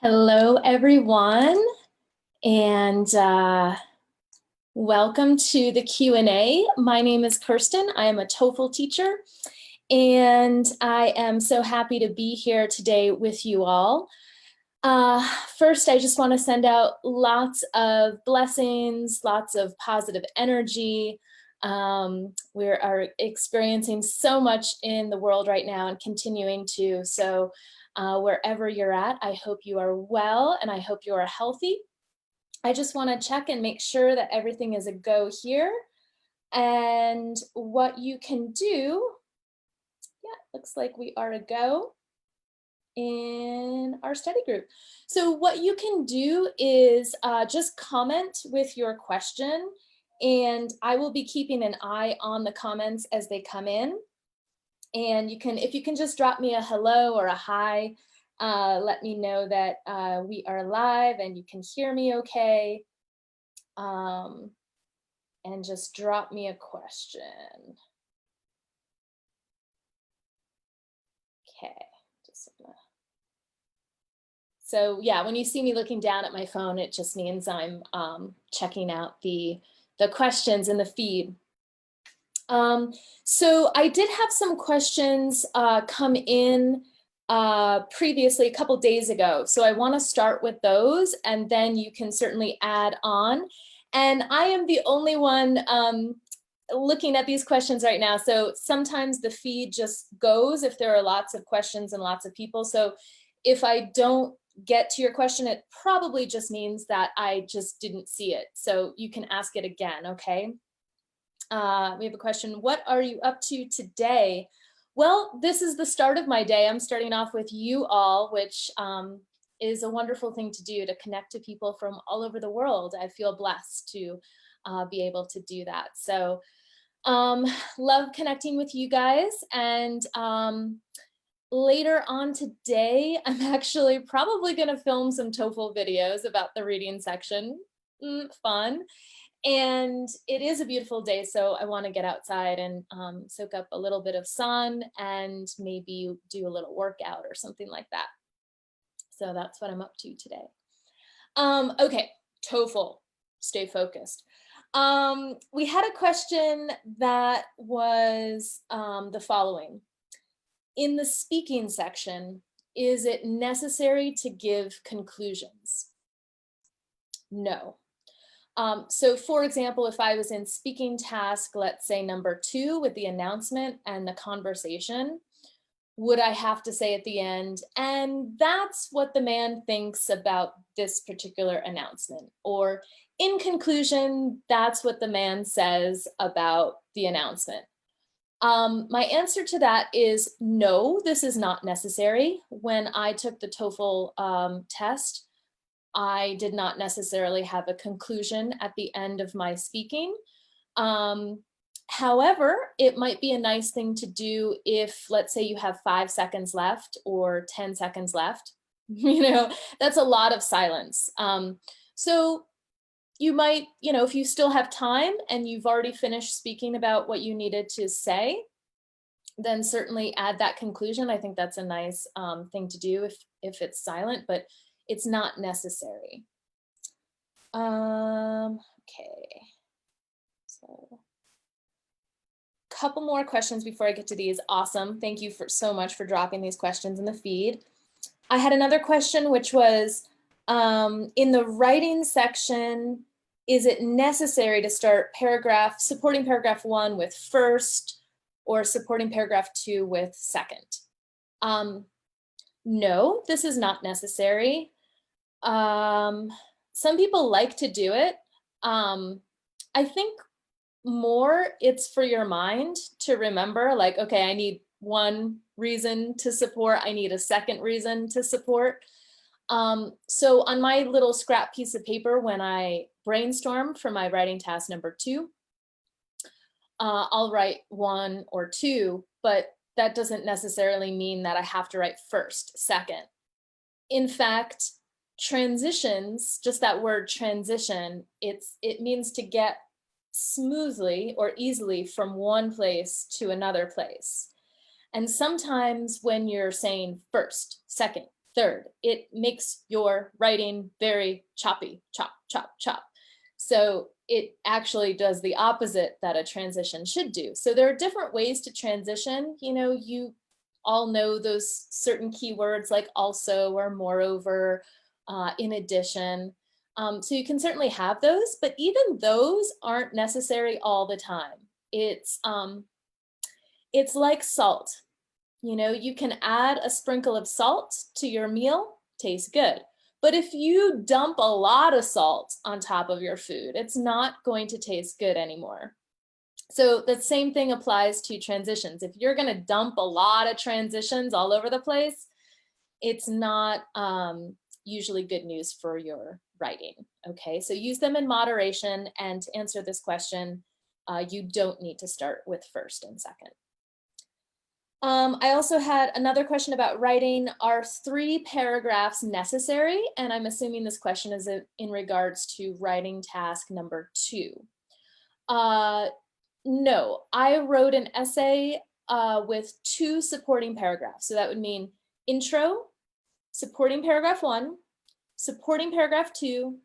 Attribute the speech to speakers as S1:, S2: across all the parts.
S1: Hello, everyone, and welcome to the Q&A. My name is Kirstyn. I am a TOEFL teacher, and I am so happy to be here today with you all. First, I just want to send out lots of blessings, lots of positive energy. We are experiencing so much in the world right now and continuing to. So wherever you're at, I hope you are well and I hope you are healthy. I just want to check and make sure that everything is a go here. And what you can do, looks like we are a go in our study group. So what you can do is just comment with your question, and I will be keeping an eye on the comments as they come in. And if you can just drop me a hello or a hi, let me know that we are live and you can hear me okay. And just drop me a question. Okay. So yeah, when you see me looking down at my phone, it just means I'm checking out the questions in the feed. So I did have some questions come in previously a couple days ago. So I want to start with those, and then you can certainly add on. And I am the only one looking at these questions right now. So sometimes the feed just goes if there are lots of questions and lots of people. So if I don't get to your question, it probably just means that I just didn't see it. So you can ask it again, okay? We have a question. What are you up to today? Well, this is the start of my day. I'm starting off with you all, which is a wonderful thing to do, to connect to people from all over the world. I feel blessed to be able to do that. So love connecting with you guys. And later on today, I'm actually probably going to film some TOEFL videos about the reading section. Fun. And it is a beautiful day, so I want to get outside and soak up a little bit of sun and maybe do a little workout or something like that. So that's what I'm up to today. Okay, TOEFL, stay focused. We had a question that was the following. In the speaking section, is it necessary to give conclusions? No. So for example, if I was in speaking task, let's say number 2 with the announcement and the conversation, would I have to say at the end, and that's what the man thinks about this particular announcement? Or in conclusion, that's what the man says about the announcement. My answer to that is no, this is not necessary. When I took the TOEFL test, I did not necessarily have a conclusion at the end of my speaking. However, it might be a nice thing to do if, let's say, you have 5 seconds left or 10 seconds left. That's a lot of silence. So you might, if you still have time and you've already finished speaking about what you needed to say, then certainly add that conclusion. I think that's a nice thing to do if it's silent, but it's not necessary. Okay, so couple more questions before I get to these. Awesome, thank you so much for dropping these questions in the feed. I had another question, which was in the writing section, is it necessary to start supporting paragraph 1 with first or supporting paragraph 2 with second? No, this is not necessary. Some people like to do it. I think more it's for your mind to remember, like, okay, I need one reason to support, I need a second reason to support. So on my little scrap piece of paper, when I brainstorm for my writing task number 2, I'll write 1 or 2, but that doesn't necessarily mean that I have to write first, second. In fact, transitions, just that word transition, it means to get smoothly or easily from one place to another place. And sometimes when you're saying first, second, Third, it makes your writing very choppy, chop, chop, chop. So it actually does the opposite that a transition should do. So there are different ways to transition. You know, you all know those certain keywords like also or moreover, in addition. So you can certainly have those, but even those aren't necessary all the time. It's like salt. You know, you can add a sprinkle of salt to your meal, tastes good. But if you dump a lot of salt on top of your food, it's not going to taste good anymore. So the same thing applies to transitions. If you're going to dump a lot of transitions all over the place, it's not usually good news for your writing. Okay, so use them in moderation. And to answer this question, you don't need to start with first and second. I also had another question about writing. Are 3 paragraphs necessary? And I'm assuming this question is in regards to writing task number 2. No, I wrote an essay with 2 supporting paragraphs. So that would mean intro, supporting paragraph 1, supporting paragraph 2,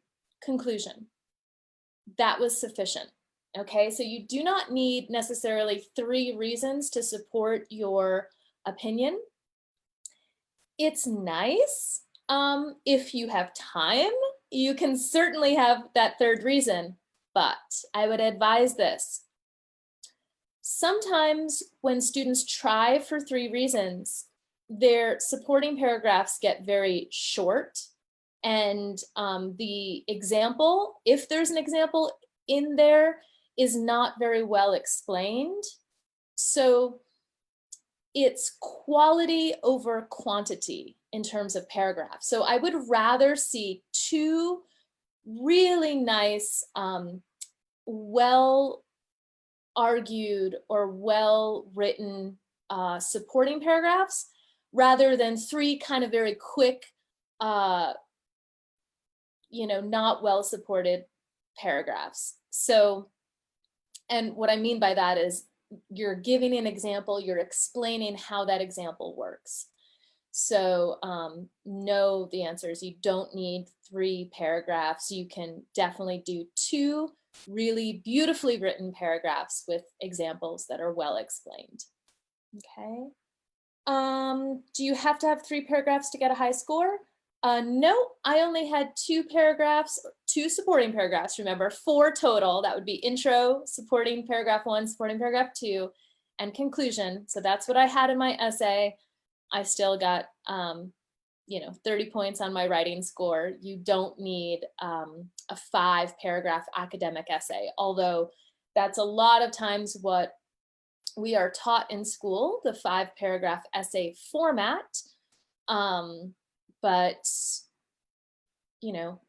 S1: conclusion. That was sufficient. Okay, so you do not need necessarily 3 reasons to support your opinion. It's nice if you have time, you can certainly have that 3rd reason, but I would advise this. Sometimes when students try for 3 reasons, their supporting paragraphs get very short, and the example, if there's an example in there, is not very well explained. So it's quality over quantity in terms of paragraphs. So I would rather see 2 really nice, well argued or well written supporting paragraphs rather than 3 kind of very quick, you know, not well supported paragraphs. So, and what I mean by that is you're giving an example, you're explaining how that example works. So no, the answer is you don't need 3 paragraphs. You can definitely do 2 really beautifully written paragraphs with examples that are well explained. Okay. Do you have to have 3 paragraphs to get a high score? No, I only had 2 paragraphs, 2 supporting paragraphs, remember, 4 total. That would be intro, supporting paragraph 1, supporting paragraph 2, and conclusion. So that's what I had in my essay. I still got, you know, 30 points on my writing score. You don't need a 5-paragraph academic essay, although that's a lot of times what we are taught in school, the 5-paragraph essay format. But, you know,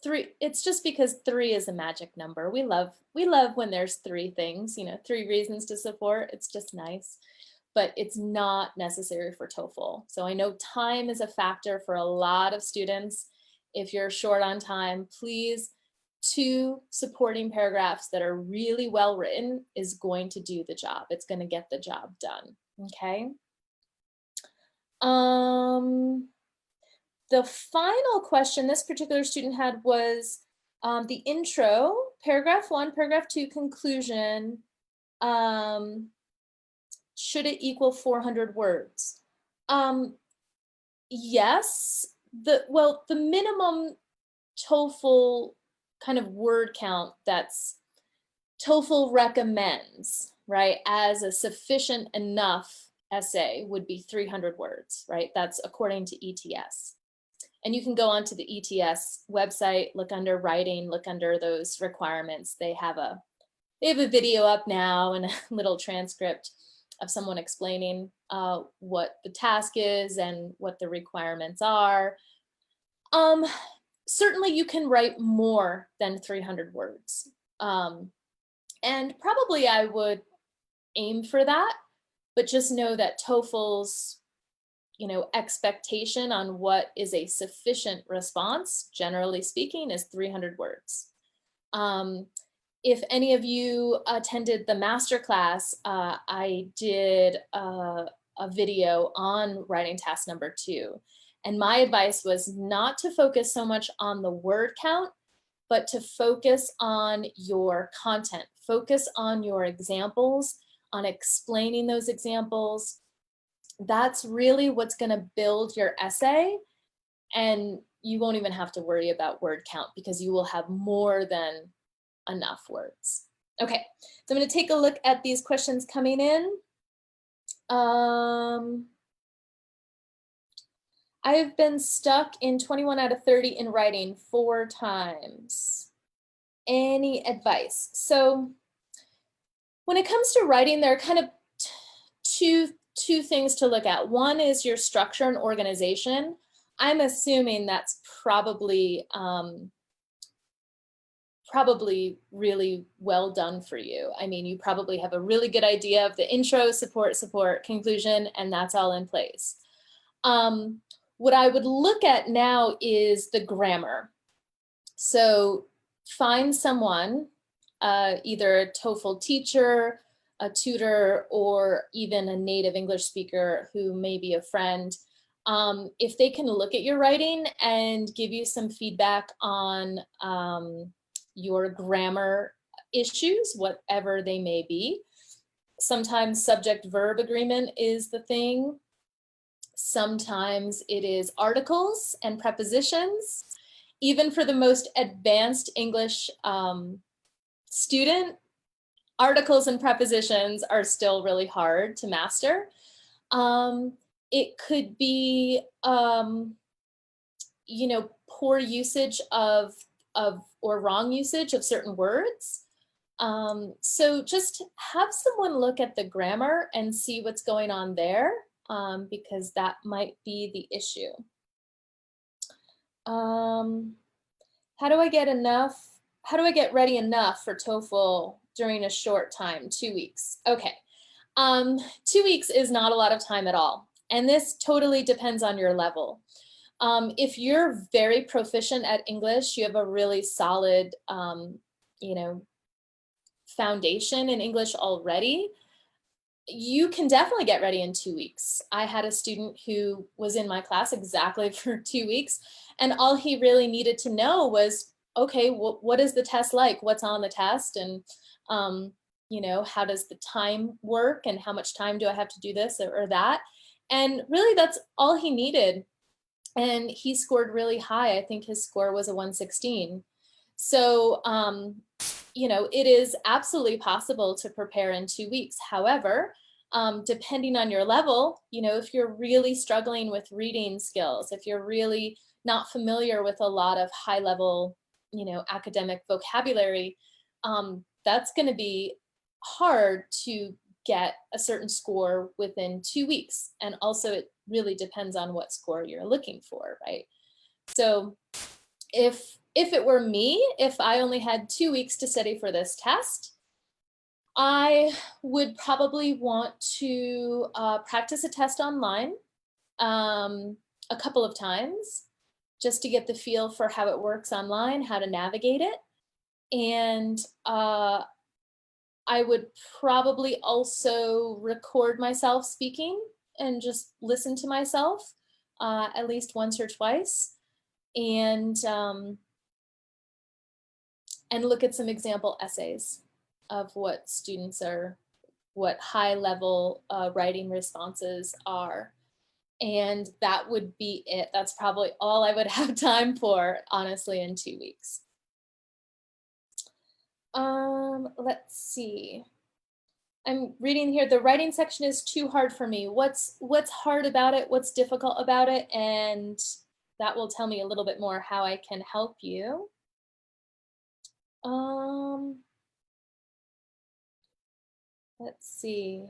S1: 3, it's just because 3 is a magic number. We love when there's 3 things, you know, 3 reasons to support. It's just nice, but it's not necessary for TOEFL. So I know time is a factor for a lot of students. If you're short on time, please, 2 supporting paragraphs that are really well written is going to do the job. It's going to get the job done. Okay. The final question this particular student had was the intro, paragraph 1, paragraph 2, conclusion. Should it equal 400 words? Yes. The minimum TOEFL kind of word count that's TOEFL recommends, right, as a sufficient enough essay would be 300 words, right? That's according to ETS. And you can go onto the ETS website, look under writing, look under those requirements. They have a video up now and a little transcript of someone explaining what the task is and what the requirements are. Certainly you can write more than 300 words. And probably I would aim for that, but just know that TOEFL's, you know, expectation on what is a sufficient response, generally speaking, is 300 words. If any of you attended the masterclass, I did a video on writing task number 2. And my advice was not to focus so much on the word count, but to focus on your content, focus on your examples, on explaining those examples. That's really what's going to build your essay. And you won't even have to worry about word count because you will have more than enough words. Okay, so I'm going to take a look at these questions coming in. I have been stuck in 21 out of 30 in writing 4 times. Any advice? So when it comes to writing, there are kind of two things to look at. One is your structure and organization. I'm assuming that's probably really well done for you. I mean, you probably have a really good idea of the intro, support, conclusion, and that's all in place. What I would look at now is the grammar. So find someone, either a TOEFL teacher, a tutor, or even a native English speaker who may be a friend. If they can look at your writing and give you some feedback on your grammar issues, whatever they may be. Sometimes subject-verb agreement is the thing. Sometimes it is articles and prepositions. Even for the most advanced English student, articles and prepositions are still really hard to master. It could be, you know, poor usage of or wrong usage of certain words. So just have someone look at the grammar and see what's going on there, because that might be the issue. How do I get ready enough for TOEFL during a short time? 2 weeks. Okay. 2 weeks is not a lot of time at all. And this totally depends on your level. If you're very proficient at English, you have a really solid, you know, foundation in English already, you can definitely get ready in 2 weeks. I had a student who was in my class exactly for 2 weeks, and all he really needed to know was, okay, what is the test like? What's on the test? And, you know, how does the time work? And how much time do I have to do this or that? And really, that's all he needed. And he scored really high. I think his score was a 116. So, you know, it is absolutely possible to prepare in 2 weeks. However, depending on your level, you know, if you're really struggling with reading skills, if you're really not familiar with a lot of high level, you know, academic vocabulary, that's going to be hard to get a certain score within 2 weeks. And also it really depends on what score you're looking for, right? So if it were me, if I only had 2 weeks to study for this test, I would probably want to practice a test online a couple of times just to get the feel for how it works online, how to navigate it. And I would probably also record myself speaking and just listen to myself at least once or twice, and look at some example essays of what students are, what high level writing responses are. And that would be it. That's probably all I would have time for, honestly, in 2 weeks. Let's see. I'm reading here, the writing section is too hard for me. What's hard about it? What's difficult about it? And that will tell me a little bit more how I can help you. Let's see.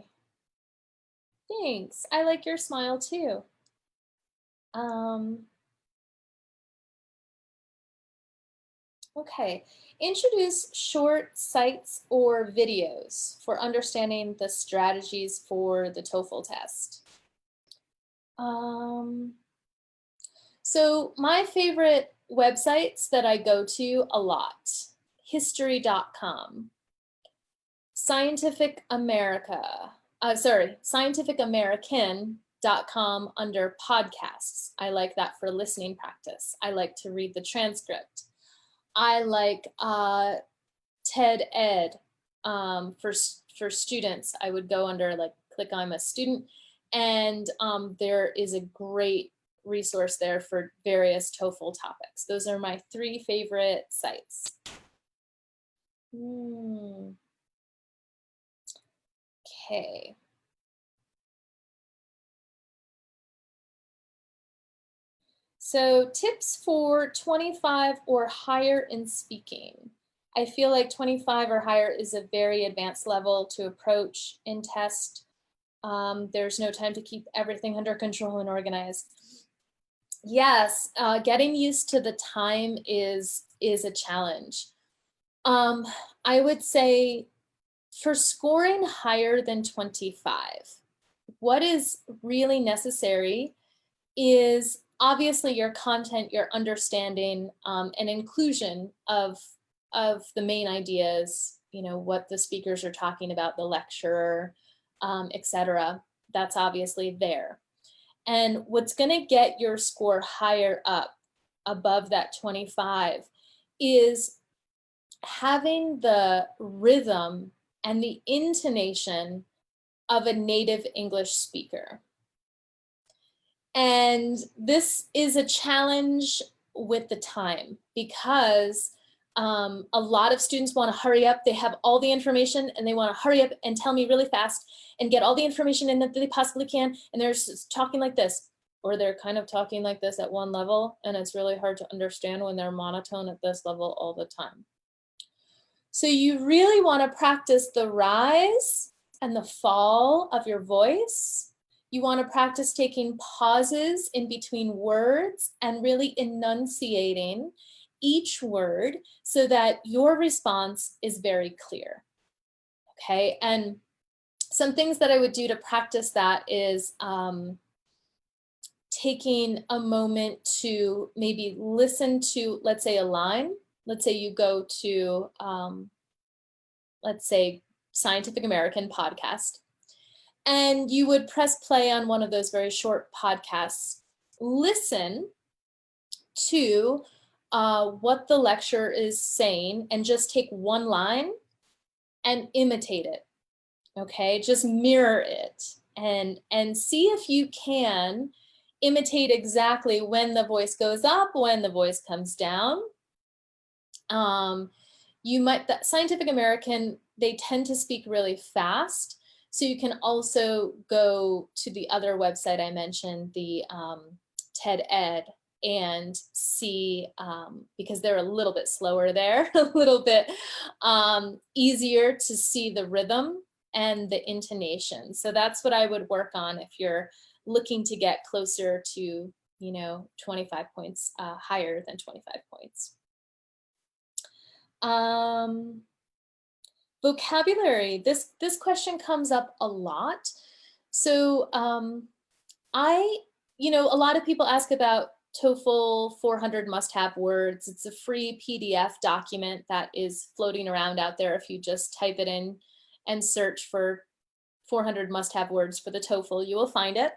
S1: Thanks. I like your smile too. Okay. Introduce short sites or videos for understanding the strategies for the TOEFL test. So my favorite websites that I go to a lot, history.com, Scientific American, TED.com under podcasts. I like that for listening practice. I like to read the transcript. I like TED Ed for students. I would go under like click I'm a student, and there is a great resource there for various TOEFL topics. Those are my 3 favorite sites. Okay. So tips for 25 or higher in speaking. I feel like 25 or higher is a very advanced level to approach in test. There's no time to keep everything under control and organized. Yes, getting used to the time is a challenge. I would say for scoring higher than 25, what is really necessary is obviously your content, your understanding, and inclusion of the main ideas, what the speakers are talking about, the lecturer, etc. That's obviously there. And what's going to get your score higher up above that 25 is having the rhythm and the intonation of a native English speaker. And this is a challenge with the time because a lot of students want to hurry up. They have all the information and they want to hurry up and tell me really fast and get all the information in that they possibly can. And they're just talking like this, or they're kind of talking like this at one level, and it's really hard to understand when they're monotone at this level all the time. So you really want to practice the rise and the fall of your voice. You want to practice taking pauses in between words and really enunciating each word so that your response is very clear. Okay, and some things that I would do to practice that is taking a moment to maybe listen to, let's say, a line. Let's say you go to, let's say, Scientific American podcast, and you would press play on one of those very short podcasts. Listen to what the lecturer is saying and just take one line and imitate it. Okay, just mirror it and see if you can imitate exactly when the voice goes up, when the voice comes down. You might, the Scientific American, they tend to speak really fast. So you can also go to the other website I mentioned, the TED Ed, and see, because they're a little bit slower there, a little bit easier to see the rhythm and the intonation. So that's what I would work on if you're looking to get closer to, 25 points, higher than 25 points. Vocabulary, this question comes up a lot. So a lot of people ask about TOEFL 400 must-have words. It's a free PDF document that is floating around out there. If you just type it in and search for 400 must-have words for the TOEFL, you will find it.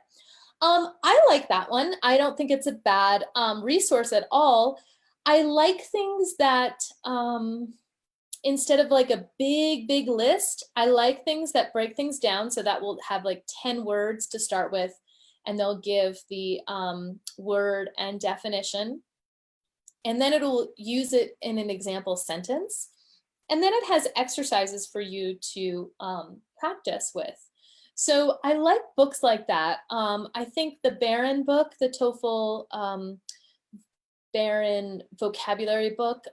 S1: I like that one. I don't think it's a bad resource at all. I like things that instead of like a big list, I like things that break things down. So that will have like 10 words to start with, and they'll give the word and definition. And then it'll use it in an example sentence. And then it has exercises for you to practice with. So I like books like that. I think the Barron book, the TOEFL Barron vocabulary book,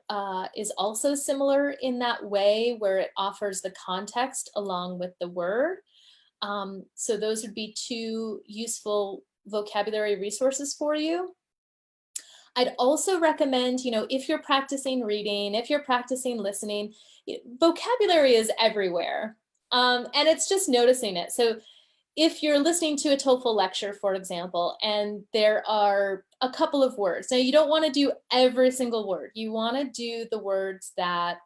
S1: is also similar in that way, where it offers the context along with the word. So those would be 2 useful vocabulary resources for you. I'd also recommend, if you're practicing reading, if you're practicing listening, vocabulary is everywhere. And it's just noticing it. So if you're listening to a TOEFL lecture, for example, and there are a couple of words, now you don't want to do every single word. You want to do the words that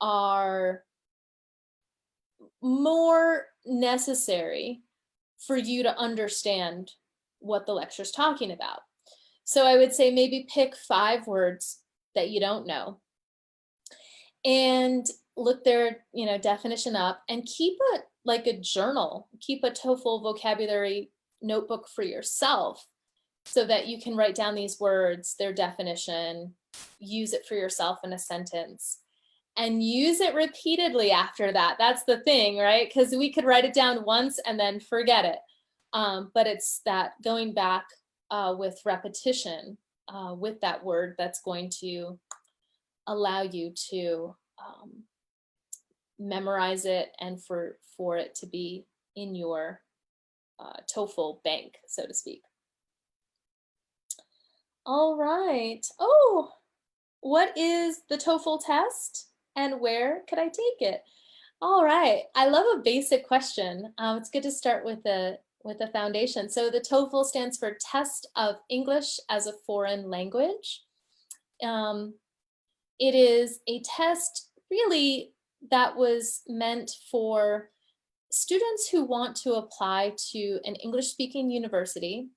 S1: are more necessary for you to understand what the lecture is talking about. So I would say maybe pick 5 words that you don't know and look their, definition up, and keep it like a journal, keep a TOEFL vocabulary notebook for yourself so that you can write down these words, their definition, use it for yourself in a sentence, and use it repeatedly after that. That's the thing, right? Because we could write it down once and then forget it. But it's that going back with repetition with that word that's going to allow you to memorize it and for it to be in your TOEFL bank, so to speak. All right. Oh, what is the TOEFL test and where could I take it? All right. I love a basic question. It's good to start with a foundation. So the TOEFL stands for Test of English as a Foreign Language. It is a test really that was meant for students who want to apply to an English-speaking university.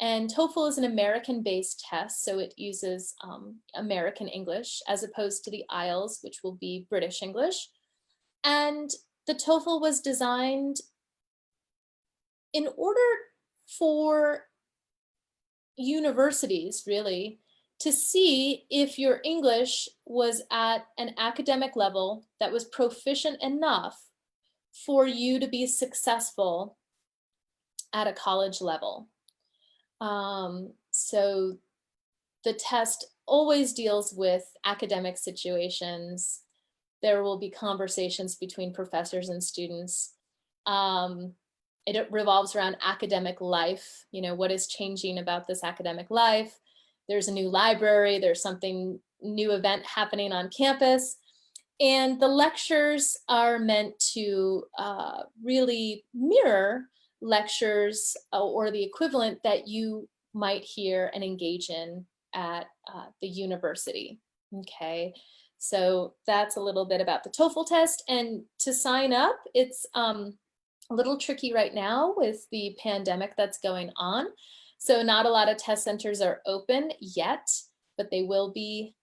S1: And TOEFL is an American-based test, so it uses American English as opposed to the IELTS, which will be British English. And the TOEFL was designed in order for universities, really, to see if your English was at an academic level that was proficient enough for you to be successful at a college level. So the test always deals with academic situations. There will be conversations between professors and students. It revolves around academic life. What is changing about this academic life? There's a new library, there's something new event happening on campus. And the lectures are meant to really mirror lectures or the equivalent that you might hear and engage in at the university. Okay, so that's a little bit about the TOEFL test. And to sign up, it's a little tricky right now with the pandemic that's going on. So not a lot of test centers are open yet, but they will be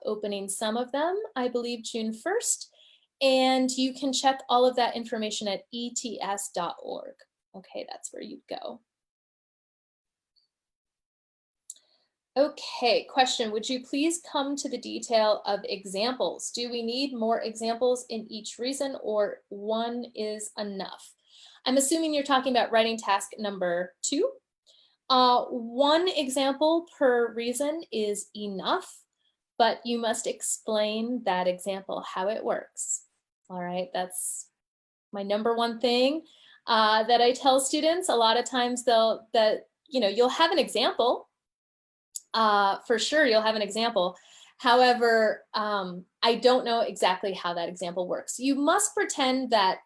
S1: opening some of them, I believe June 1st. And you can check all of that information at ets.org. Okay, that's where you'd go. Okay, question, would you please come to the detail of examples? Do we need more examples in each reason or one is enough? I'm assuming you're talking about writing task number 2. One example per reason is enough, but you must explain that example, how it works. All right, that's my number one thing that I tell students. A lot of times you'll have an example. For sure, you'll have an example. However, I don't know exactly how that example works. You must pretend that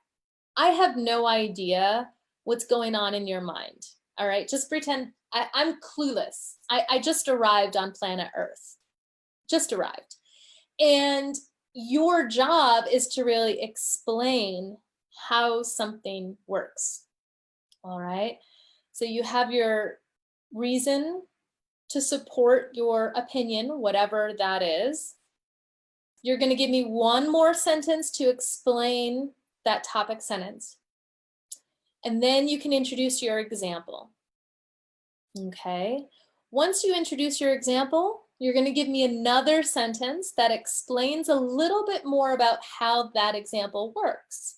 S1: I have no idea what's going on in your mind. All right, just pretend I'm clueless. I just arrived on planet Earth, just arrived. And your job is to really explain how something works. All right, so you have your reason to support your opinion, whatever that is. You're going to give me one more sentence to explain that topic sentence. And then you can introduce your example. Okay. Once you introduce your example, you're going to give me another sentence that explains a little bit more about how that example works.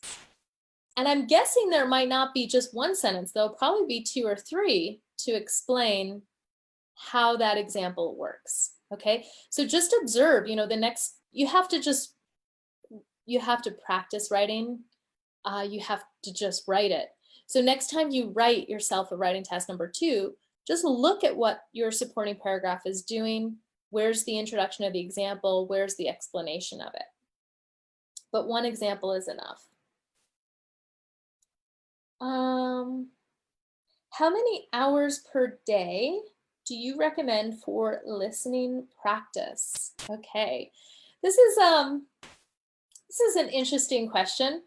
S1: And I'm guessing there might not be just one sentence. There'll probably be 2 or 3 to explain how that example works. Okay. So just observe, you have to practice writing. You have to just write it. So next time you write yourself a writing task number 2, just look at what your supporting paragraph is doing. Where's the introduction of the example? Where's the explanation of it? But one example is enough. How many hours per day do you recommend for listening practice? Okay, this is an interesting question.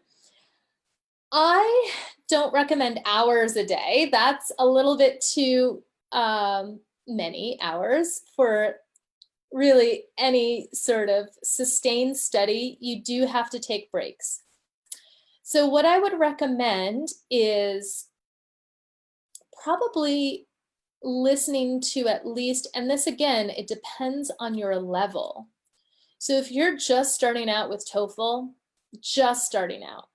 S1: I don't recommend hours a day. That's a little bit too many hours for really any sort of sustained study. You do have to take breaks. So what I would recommend is probably listening to at least, and this again, it depends on your level. So if you're just starting out with TOEFL, just starting out,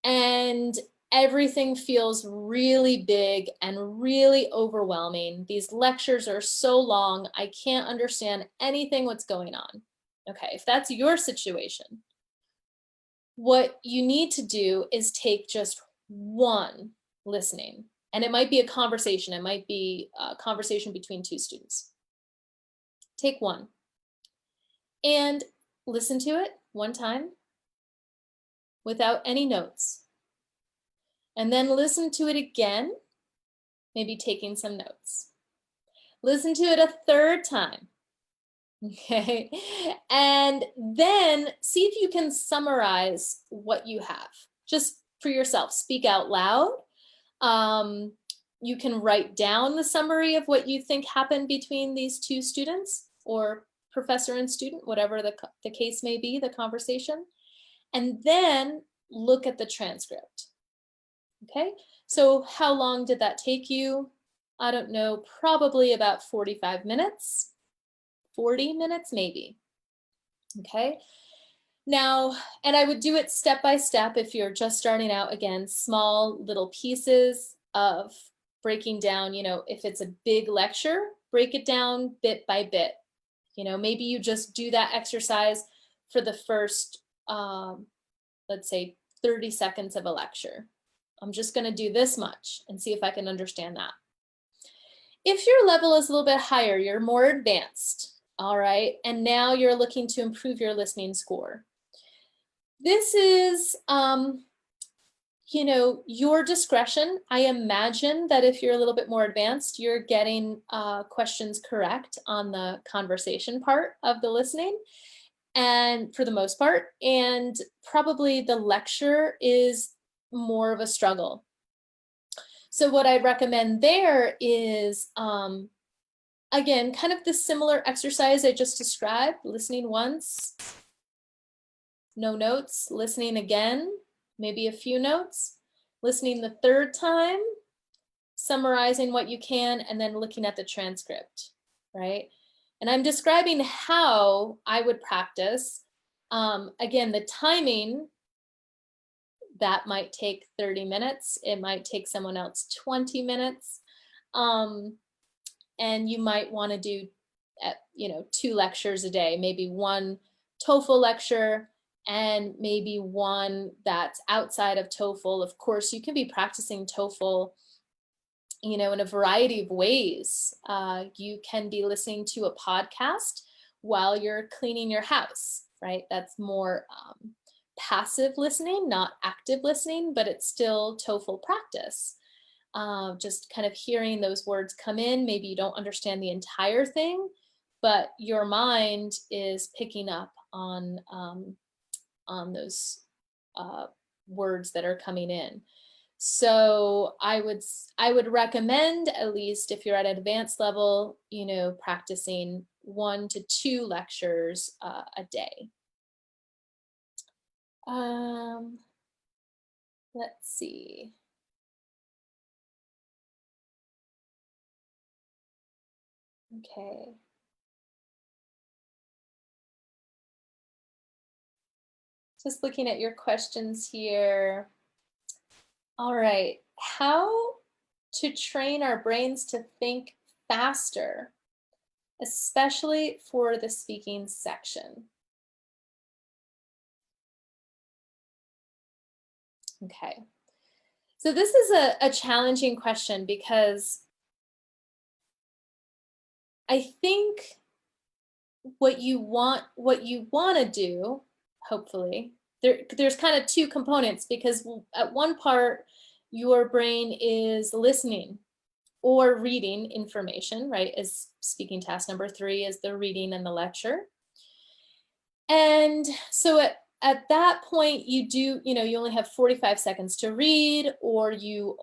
S1: and everything feels really big and really overwhelming, these lectures are so long, I can't understand anything what's going on. Okay, if that's your situation, what you need to do is take just one listening. And it might be a conversation. It might be a conversation between two students. Take one and listen to it one time without any notes. And then listen to it again, maybe taking some notes. Listen to it a third time. Okay. And then see if you can summarize what you have just for yourself. Speak out loud. You can write down the summary of what you think happened between these two students or professor and student, whatever the case may be, the conversation. And then look at the transcript. Okay, so how long did that take you? I don't know, probably about 45 minutes, 40 minutes maybe. Okay, now, and I would do it step by step if you're just starting out. Again, small little pieces of breaking down, you know, if it's a big lecture, break it down bit by bit. You know, maybe you just do that exercise for the first, let's say 30 seconds of a lecture. I'm just going to do this much and see if I can understand that. If your level is a little bit higher, you're more advanced, all right, and now you're looking to improve your listening score. This is, you know, your discretion. I imagine that if you're a little bit more advanced, you're getting questions correct on the conversation part of the listening, and for the most part, and probably the lecture is more of a struggle. So what I'd recommend there is, again, kind of the similar exercise I just described, listening once, no notes, listening again, maybe a few notes, listening the third time, summarizing what you can, and then looking at the transcript, right? And I'm describing how I would practice. Again, the timing, that might take 30 minutes. It might take someone else 20 minutes. And you might want to do, you know, 2 lectures a day, maybe one TOEFL lecture and maybe one that's outside of TOEFL. Of course, you can be practicing TOEFL, you know, in a variety of ways. You can be listening to a podcast while you're cleaning your house, right? That's more passive listening, not active listening, but it's still TOEFL practice. Just kind of hearing those words come in. Maybe you don't understand the entire thing, but your mind is picking up on those words that are coming in. So I would recommend, at least if you're at an advanced level, you know, practicing 1 to 2 lectures a day. Let's see. Okay. Just looking at your questions here. All right. How to train our brains to think faster, especially for the speaking section. Okay. So this is a challenging question because I think what you want to do, hopefully, there's kind of 2 components, because at one part, your brain is listening or reading information, right? As speaking task number 3 is the reading and the lecture. And so at that point, you do, you only have 45 seconds to read, or you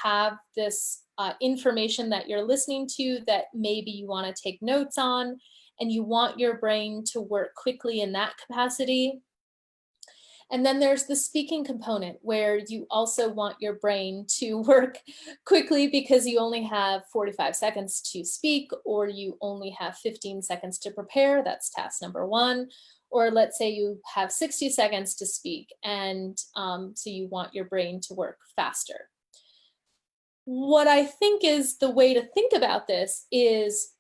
S1: have this information that you're listening to that maybe you want to take notes on, and you want your brain to work quickly in that capacity. And then there's the speaking component where you also want your brain to work quickly because you only have 45 seconds to speak, or you only have 15 seconds to prepare. That's task number one. Or let's say you have 60 seconds to speak, and so you want your brain to work faster. What I think is the way to think about this is,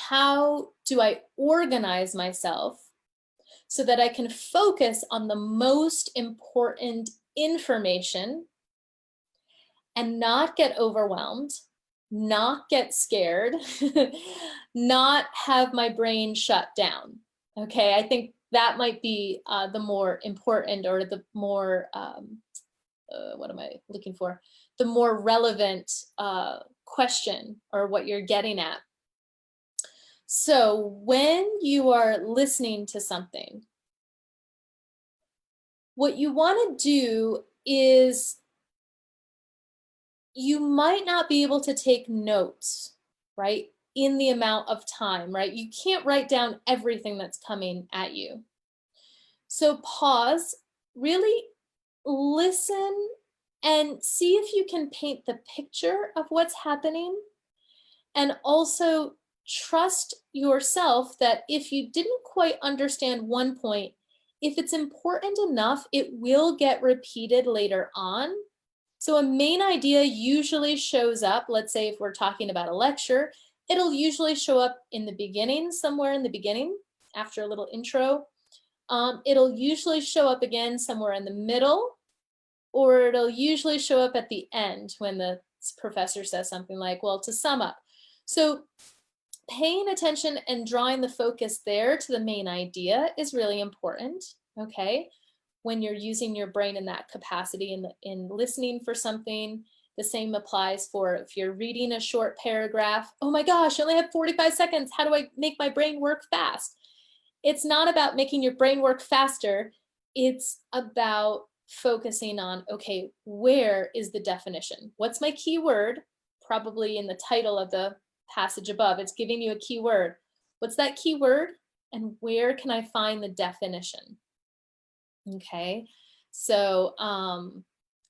S1: how do I organize myself so that I can focus on the most important information and not get overwhelmed, not get scared, not have my brain shut down? Okay, I think that might be the more important, or the more, what am I looking for? The more relevant question, or what you're getting at. So when you are listening to something, what you want to do is, you might not be able to take notes, right, in the amount of time, right? You can't write down everything that's coming at you. So pause, really listen, and see if you can paint the picture of what's happening. And also trust yourself that if you didn't quite understand one point, if it's important enough, it will get repeated later on. So a main idea usually shows up, let's say if we're talking about a lecture, it'll usually show up in the beginning, somewhere in the beginning, after a little intro. It'll usually show up again somewhere in the middle, or it'll usually show up at the end when the professor says something like, well, to sum up. So paying attention and drawing the focus there to the main idea is really important, okay? When you're using your brain in that capacity in listening for something. The same applies for if you're reading a short paragraph. Oh my gosh, I only have 45 seconds. How do I make my brain work fast? It's not about making your brain work faster. It's about focusing on, okay, where is the definition? What's my key word? Probably in the title of the passage above, it's giving you a key word. What's that key word? And where can I find the definition? Okay, so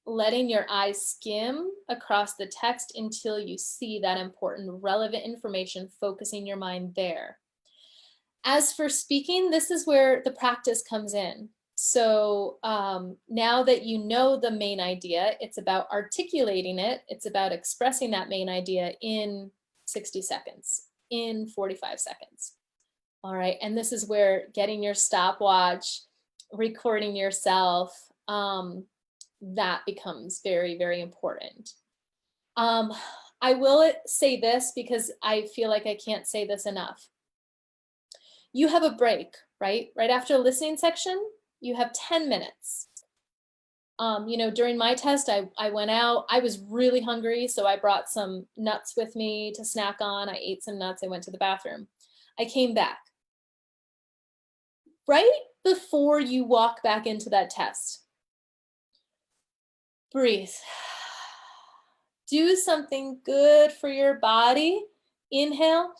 S1: letting your eyes skim across the text until you see that important, relevant information, focusing your mind there. As for speaking, this is where the practice comes in. So now that you know the main idea, it's about articulating it. It's about expressing that main idea in 60 seconds, in 45 seconds. All right, and this is where getting your stopwatch, recording yourself, that becomes very, very important. I will say this because I feel like I can't say this enough. You have a break, right? Right after the listening section, you have 10 minutes. During my test, I went out, I was really hungry, so I brought some nuts with me to snack on. I ate some nuts, I went to the bathroom. I came back. Right before you walk back into that test, breathe. Do something good for your body. Inhale,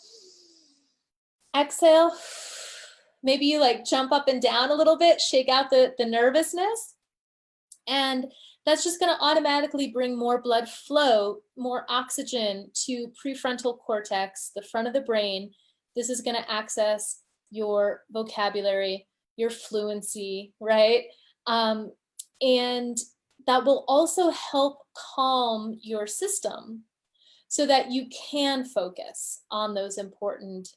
S1: exhale. Maybe you like jump up and down a little bit, shake out the nervousness. And that's just going to automatically bring more blood flow, more oxygen to prefrontal cortex, the front of the brain. This is going to access your vocabulary, your fluency, right? And that will also help calm your system so that you can focus on those important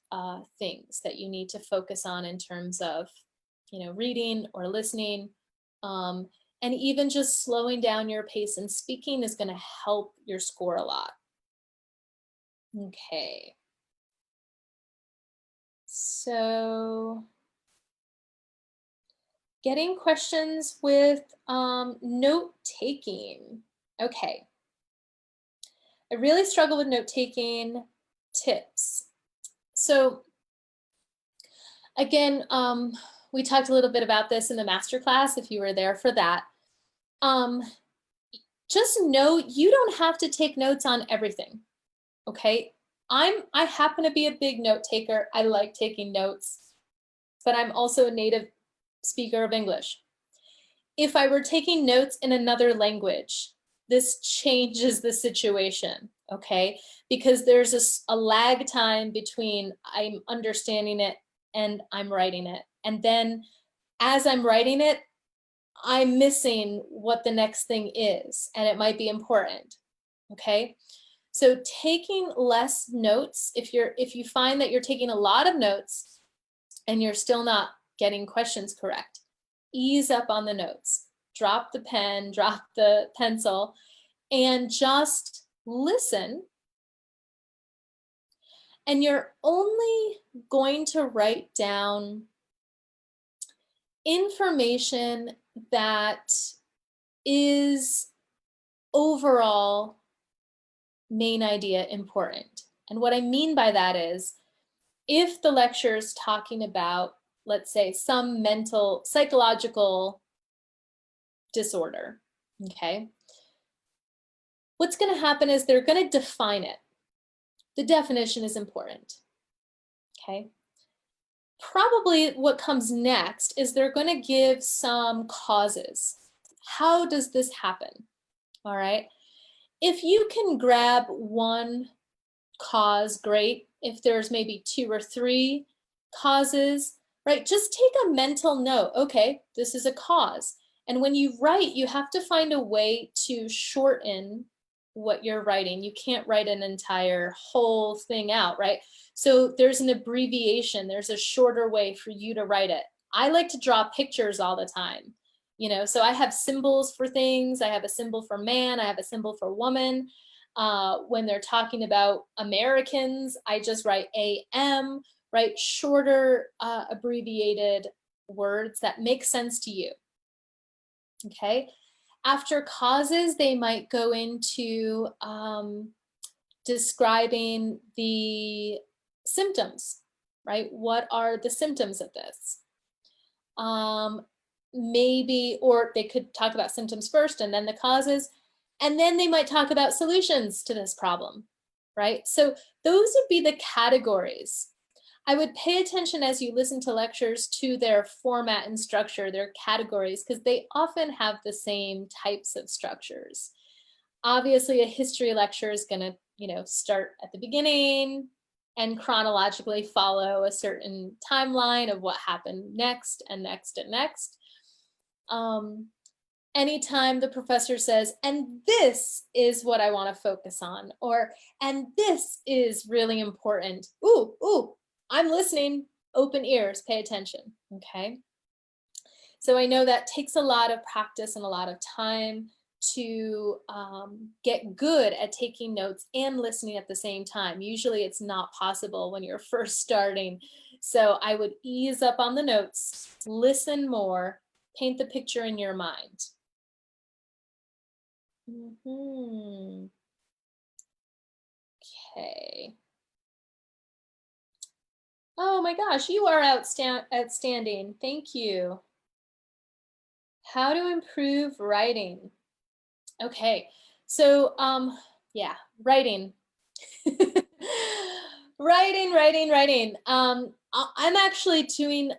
S1: things that you need to focus on in terms of, reading or listening. And even just slowing down your pace and speaking is going to help your score a lot. Okay. So getting questions with note-taking. Okay. I really struggle with note-taking. Tips. So again, We talked a little bit about this in the masterclass if you were there for that. Just know you don't have to take notes on everything, okay? I happen to be a big note taker. I like taking notes, but I'm also a native speaker of English. If I were taking notes in another language, this changes the situation, okay? Because there's a lag time between I'm understanding it and I'm writing it. And then as I'm writing it, I'm missing what the next thing is, and it might be important, okay? So taking less notes, if you find that you're taking a lot of notes and you're still not getting questions correct, ease up on the notes. Drop the pen, drop the pencil, and just listen. And you're only going to write down information that is overall main idea important. And what I mean by that is, if the lecture is talking about, let's say, some mental, psychological disorder, okay, what's going to happen is they're going to define it. The definition is important, okay? Probably what comes next is they're going to give some causes. How does this happen? All right. If you can grab one cause, great. If there's maybe 2 or 3 causes, right? Just take a mental note. Okay, this is a cause. And when you write, you have to find a way to shorten what you're writing. You can't write an entire whole thing out, right? So there's an abbreviation. There's a shorter way for you to write it. I like to draw pictures all the time. You know, so I have symbols for things. I have a symbol for man. I have a symbol for woman. When they're talking about Americans, I just write AM, right? Shorter, abbreviated words that make sense to you. Okay. After causes, they might go into describing the symptoms, right? What are the symptoms of this? Maybe, or they could talk about symptoms first and then the causes, and then they might talk about solutions to this problem, right? So those would be the categories. I would pay attention as you listen to lectures to their format and structure, their categories, because they often have the same types of structures. Obviously, a history lecture is going to, you know, start at the beginning and chronologically follow a certain timeline of what happened next and next and next. Anytime the professor says, and this is what I want to focus on, or, and this is really important. Ooh, I'm listening, open ears, pay attention, okay? So I know that takes a lot of practice and a lot of time to get good at taking notes and listening at the same time. Usually it's not possible when you're first starting. So I would ease up on the notes, listen more, paint the picture in your mind. Okay. Oh my gosh, you are outstanding. Thank you. How to improve writing. Okay, so yeah, writing. writing. I'm actually doing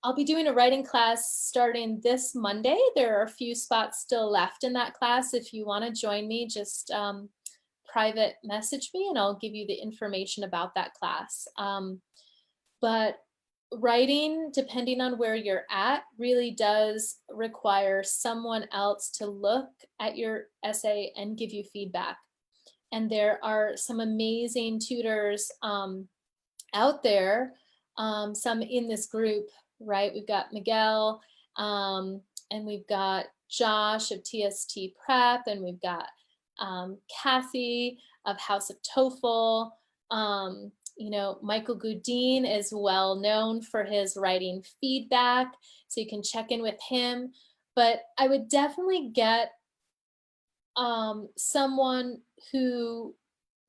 S1: I'll be doing a writing class starting this Monday. There are a few spots still left in that class. If you want to join me, just private message me and I'll give you the information about that class. But writing, depending on where you're at, really does require someone else to look at your essay and give you feedback. And there are some amazing tutors out there, some in this group, right? We've got Miguel, and we've got Josh of TST Prep, and we've got Kathy of House of TOEFL. You know, Michael Goudin is well known for his writing feedback, so you can check in with him. But I would definitely get someone who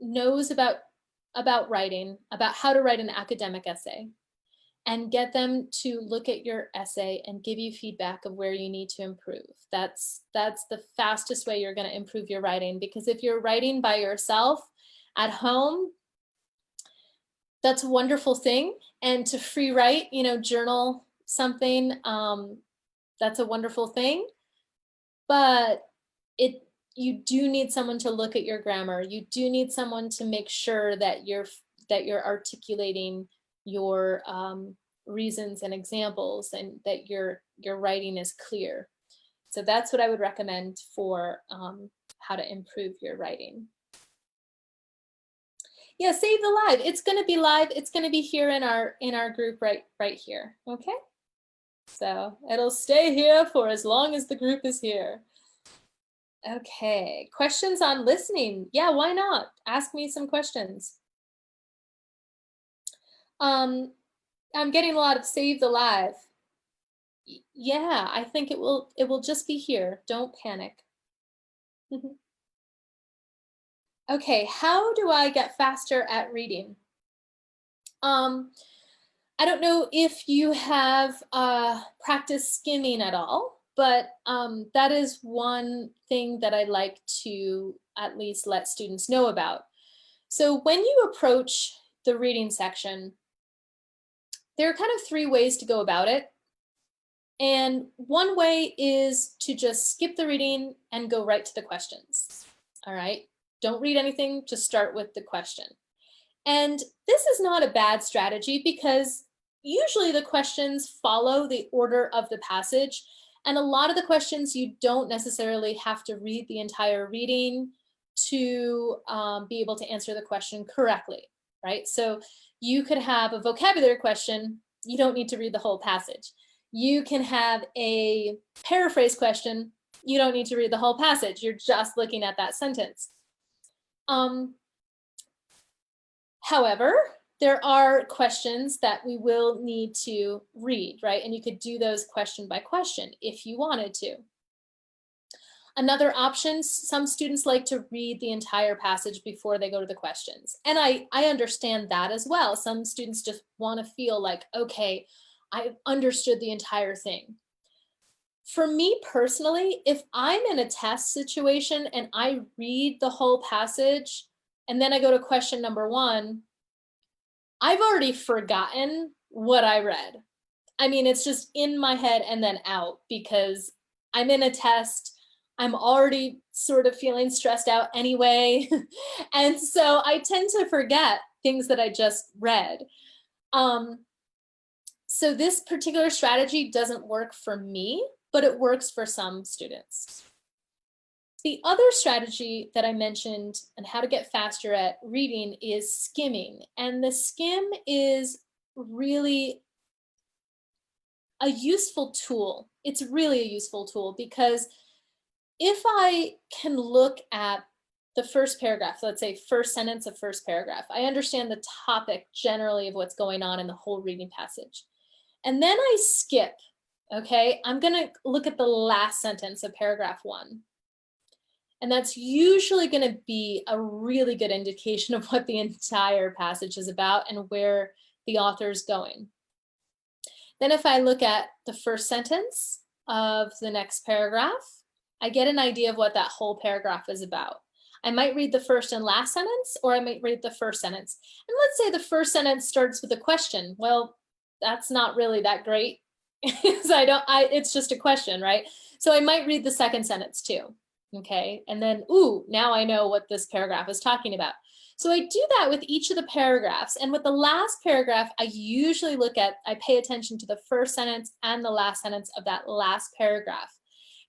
S1: knows about writing, about how to write an academic essay, and get them to look at your essay and give you feedback of where you need to improve. That's the fastest way you're going to improve your writing, because if you're writing by yourself at home, that's a wonderful thing. And to free write, you know, journal something, that's a wonderful thing. But you do need someone to look at your grammar. You do need someone to make sure that you're articulating your reasons and examples, and that your writing is clear. So that's what I would recommend for how to improve your writing. Yeah, save the live. It's going to be live. It's going to be here in our group right here. Okay. So it'll stay here for as long as the group is here. Okay, questions on listening? Yeah, why not? Ask me some questions. I'm getting a lot of save the live. Yeah, I think it will just be here. Don't panic. Okay, how do I get faster at reading? I don't know if you have practiced skimming at all, but that is one thing that I like to at least let students know about. So when you approach the reading section, there are kind of 3 ways to go about it. And one way is to just skip the reading and go right to the questions. All right, don't read anything, just start with the question. And this is not a bad strategy, because usually the questions follow the order of the passage. And a lot of the questions you don't necessarily have to read the entire reading to be able to answer the question correctly, right? So you could have a vocabulary question, you don't need to read the whole passage. You can have a paraphrase question, you don't need to read the whole passage, you're just looking at that sentence. However, there are questions that we will need to read, right? And you could do those question by question if you wanted to. Another option, some students like to read the entire passage before they go to the questions. And I understand that as well. Some students just want to feel like, okay, I've understood the entire thing. For me personally, if I'm in a test situation and I read the whole passage and then I go to question number 1, I've already forgotten what I read. I mean, it's just in my head and then out, because I'm in a test. I'm already sort of feeling stressed out anyway. And so I tend to forget things that I just read. So this particular strategy doesn't work for me, but it works for some students. The other strategy that I mentioned and how to get faster at reading is skimming. And the skim is really a useful tool. It's really a useful tool, because if I can look at the first paragraph, let's say first sentence of first paragraph, I understand the topic generally of what's going on in the whole reading passage. And then I skip, okay? I'm gonna look at the last sentence of paragraph 1. And that's usually going to be a really good indication of what the entire passage is about and where the author is going. Then if I look at the first sentence of the next paragraph, I get an idea of what that whole paragraph is about. I might read the first and last sentence, or I might read the first sentence. And let's say the first sentence starts with a question. Well, that's not really that great, because it's just a question, right? So I might read the second sentence too. Okay, and then, ooh, now I know what this paragraph is talking about. So I do that with each of the paragraphs. And with the last paragraph, I usually I pay attention to the first sentence and the last sentence of that last paragraph.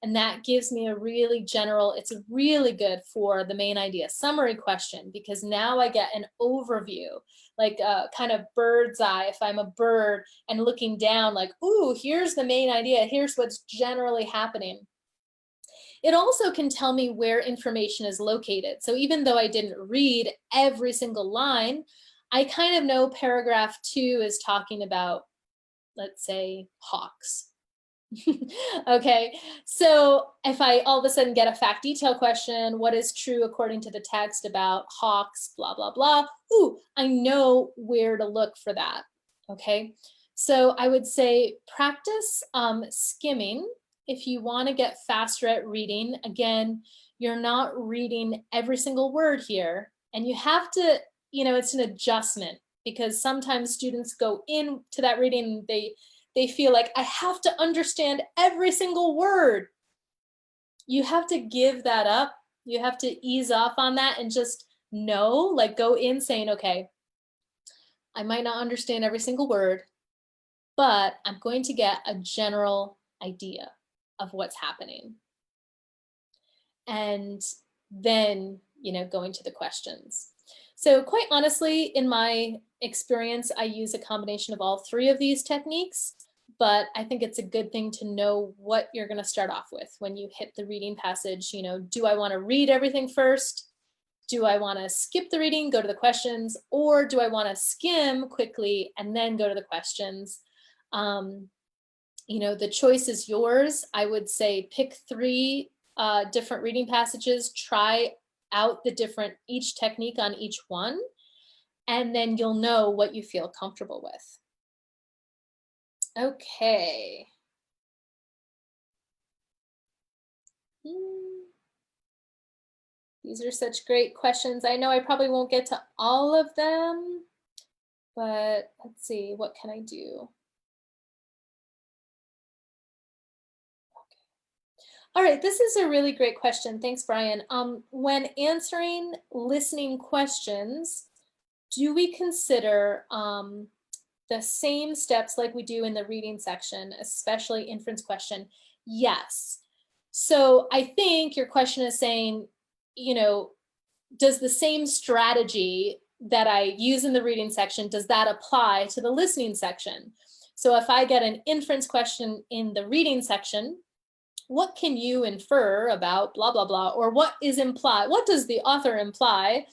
S1: And that gives me a really general, it's really good for the main idea summary question, because now I get an overview, like a kind of bird's eye, if I'm a bird and looking down, like, ooh, here's the main idea, here's what's generally happening. It also can tell me where information is located. So even though I didn't read every single line, I kind of know paragraph 2 is talking about, let's say, hawks. Okay, so if I all of a sudden get a fact detail question, what is true according to the text about hawks, blah, blah, blah, ooh, I know where to look for that, okay? So I would say practice skimming if you want to get faster at reading. Again, you're not reading every single word here, and you have to, it's an adjustment, because sometimes students go into that reading and they feel like, I have to understand every single word. You have to give that up. You have to ease off on that and just know, like, go in saying, okay, I might not understand every single word, but I'm going to get a general idea of what's happening. And then, going to the questions. So quite honestly, in my experience, I use a combination of all three of these techniques, but I think it's a good thing to know what you're going to start off with when you hit the reading passage. Do I want to read everything first? Do I want to skip the reading, go to the questions, or do I want to skim quickly and then go to the questions? The choice is yours. I would say pick three different reading passages, try out each technique on each one, and then you'll know what you feel comfortable with. Okay. These are such great questions. I know I probably won't get to all of them, but let's see, what can I do? All right, this is a really great question. Thanks, Brian. When answering listening questions, do we consider the same steps like we do in the reading section, especially inference question? Yes. So I think your question is saying, does the same strategy that I use in the reading section, does that apply to the listening section? So if I get an inference question in the reading section, what can you infer about blah, blah, blah, or what is implied? What does the author imply?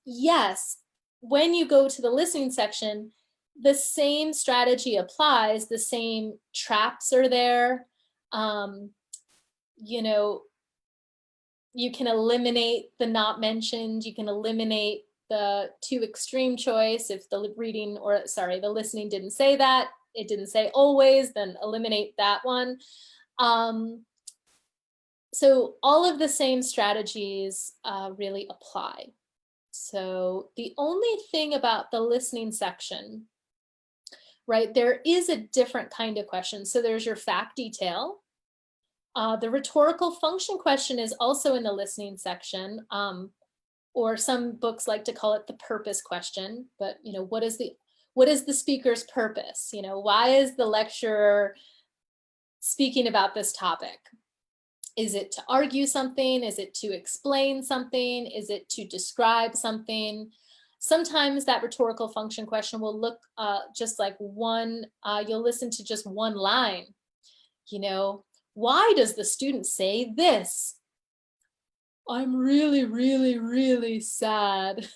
S1: Yes, when you go to the listening section, the same strategy applies, the same traps are there. You can eliminate the not mentioned, you can eliminate the too extreme choice. If the listening didn't say that, it didn't say always, then eliminate that one. So all of the same strategies really apply. So the only thing about the listening section, right, there is a different kind of question. So there's your fact detail. The rhetorical function question is also in the listening section, or some books like to call it the purpose question. But what is the speaker's purpose? Why is the lecturer speaking about this topic? Is it to argue something? Is it to explain something? Is it to describe something? Sometimes that rhetorical function question will look just like one, you'll listen to just one line. Why does the student say this? I'm really, really, really sad.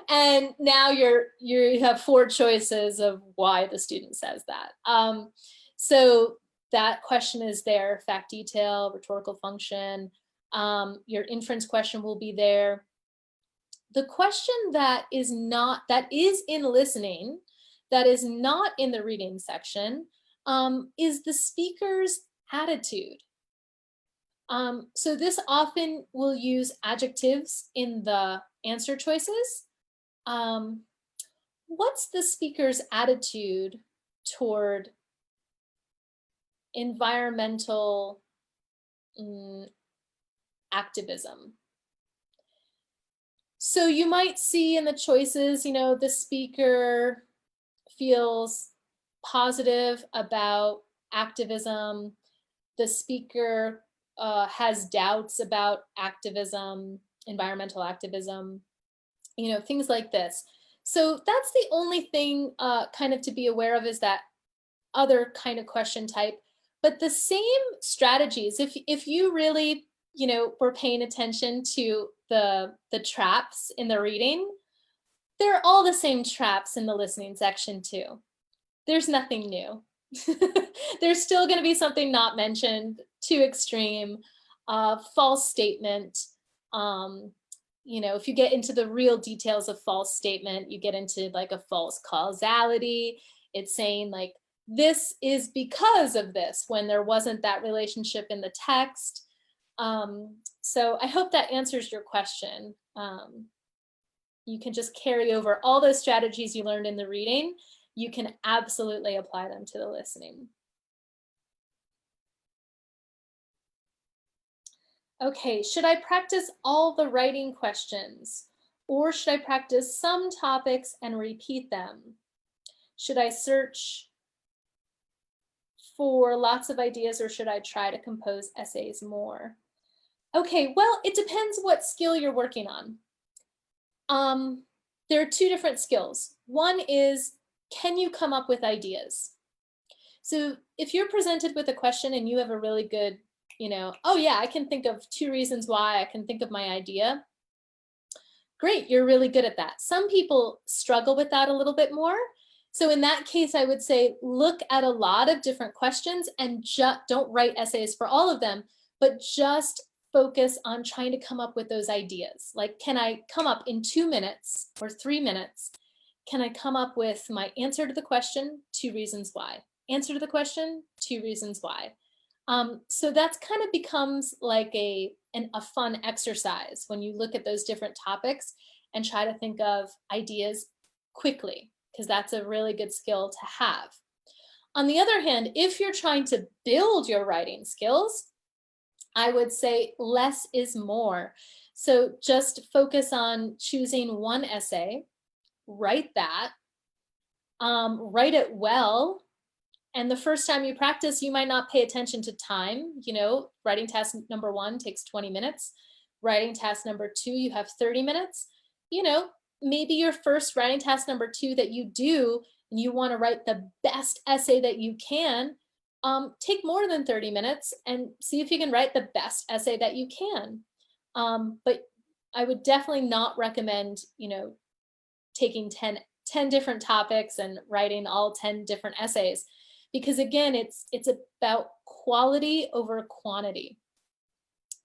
S1: And now you have four choices of why the student says that. So that question is there, fact detail, rhetorical function. Your inference question will be there. The question that is in listening, that is not in the reading section, is the speaker's attitude. So this often will use adjectives in the answer choices. What's the speaker's attitude toward environmental activism? So you might see in the choices, the speaker feels positive about activism. The speaker has doubts about activism, environmental activism, things like this. So that's the only thing kind of to be aware of, is that other kind of question type. But the same strategies, if you really, were paying attention to the traps in the reading, they're all the same traps in the listening section too. There's nothing new. There's still going to be something not mentioned, too extreme, false statement. If you get into the real details of false statement, you get into like a false causality. It's saying like, this is because of this, when there wasn't that relationship in the text. So I hope that answers your question. You can just carry over all those strategies you learned in the reading. You can absolutely apply them to the listening. Okay, should I practice all the writing questions, or should I practice some topics and repeat them? Should I search for lots of ideas, or should I try to compose essays more? Okay, well, it depends what skill you're working on. There are two different skills. One is, can you come up with ideas? So if you're presented with a question and you have a really good, oh yeah, I can think of 2 reasons why, I can think of my idea. Great, you're really good at that. Some people struggle with that a little bit more. So in that case, I would say, look at a lot of different questions and don't write essays for all of them, but just focus on trying to come up with those ideas. Like, can I come up in 2 minutes or 3 minutes? Can I come up with my answer to the question, 2 reasons why? Answer to the question, 2 reasons why. So that's kind of becomes like a fun exercise when you look at those different topics and try to think of ideas quickly, because that's a really good skill to have. On the other hand, if you're trying to build your writing skills, I would say less is more. So just focus on choosing one essay, write that, write it well. And the first time you practice, you might not pay attention to time. Writing task number 1 takes 20 minutes. Writing task number 2, you have 30 minutes. Maybe your first writing task number 2 that you do, and you want to write the best essay that you can, take more than 30 minutes and see if you can write the best essay that you can. But I would definitely not recommend, taking 10 different topics and writing all 10 different essays, because again, it's about quality over quantity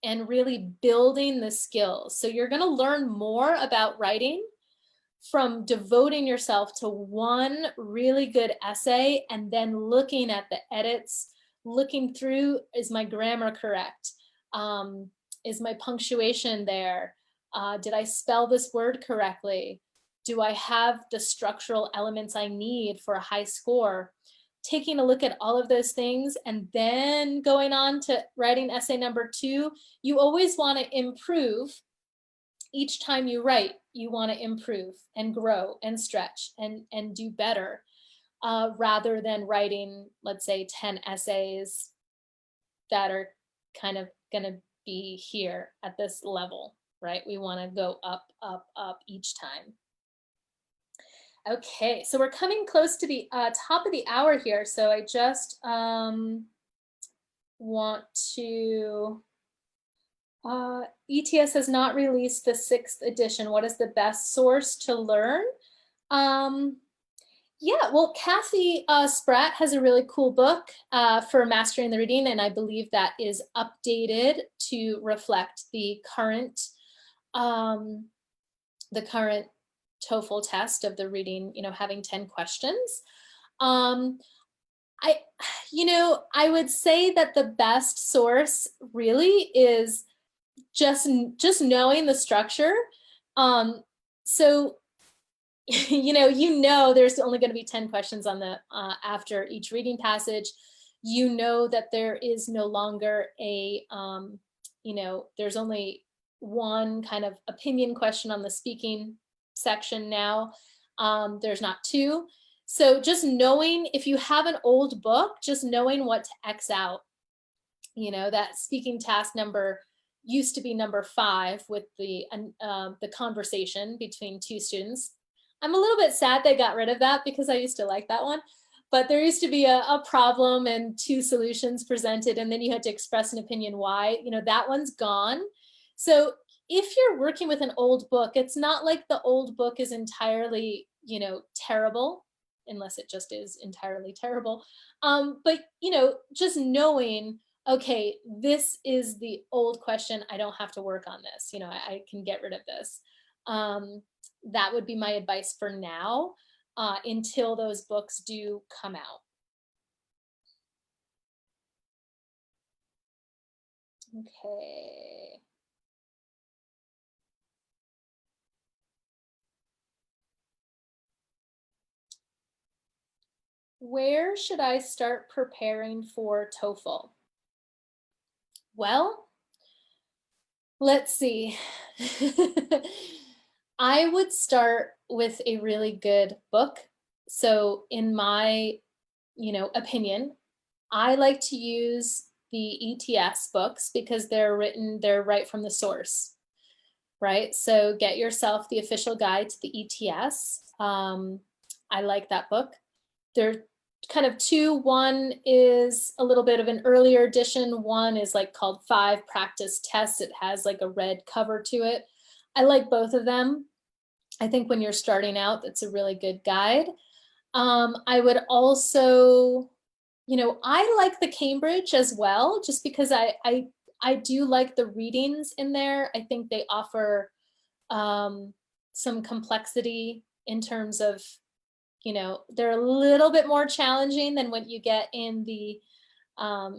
S1: and really building the skills. So you're going to learn more about writing from devoting yourself to one really good essay and then looking at the edits, looking through, is my grammar correct? Is my punctuation there? Did I spell this word correctly? Do I have the structural elements I need for a high score? Taking a look at all of those things and then going on to writing essay number 2, you always want to improve. Each time you write, you want to improve and grow and stretch and do better, rather than writing, let's say, 10 essays that are kind of going to be here at this level, right? We want to go up, up, up each time. Okay, so we're coming close to the top of the hour here. So I just want to, ETS has not released the 6th edition. What is the best source to learn? Yeah, well, Kathy Spratt has a really cool book for mastering the reading, and I believe that is updated to reflect the current TOEFL test of the reading, having 10 questions. I would say that the best source really is just knowing the structure. So, there's only going to be 10 questions on the after each reading passage. That there is no longer a, there's only one kind of opinion question on the speaking section now. There's not 2. So just knowing, if you have an old book, just knowing what to X out. That speaking task number used to be number 5 with the conversation between 2 students. I'm a little bit sad they got rid of that because I used to like that one. But there used to be a problem and 2 solutions presented, and then you had to express an opinion why. That one's gone. So if you're working with an old book, it's not like the old book is entirely, terrible, unless it just is entirely terrible. But, just knowing, okay, this is the old question. I don't have to work on this. I can get rid of this. That would be my advice for now. until those books do come out. Okay. Where should I start preparing for TOEFL? Well, let's see. I would start with a really good book. So in my, opinion, I like to use the ETS books because they're right from the source, right? So get yourself the official guide to the ETS. I like that book. They're kind of two. One is a little bit of an earlier edition. One is like called 5 Practice Tests. It has like a red cover to it. I like both of them. I think when you're starting out, that's a really good guide. I would also, I like the Cambridge as well, just because I do like the readings in there. I think they offer some complexity in terms of, they're a little bit more challenging than what you get in the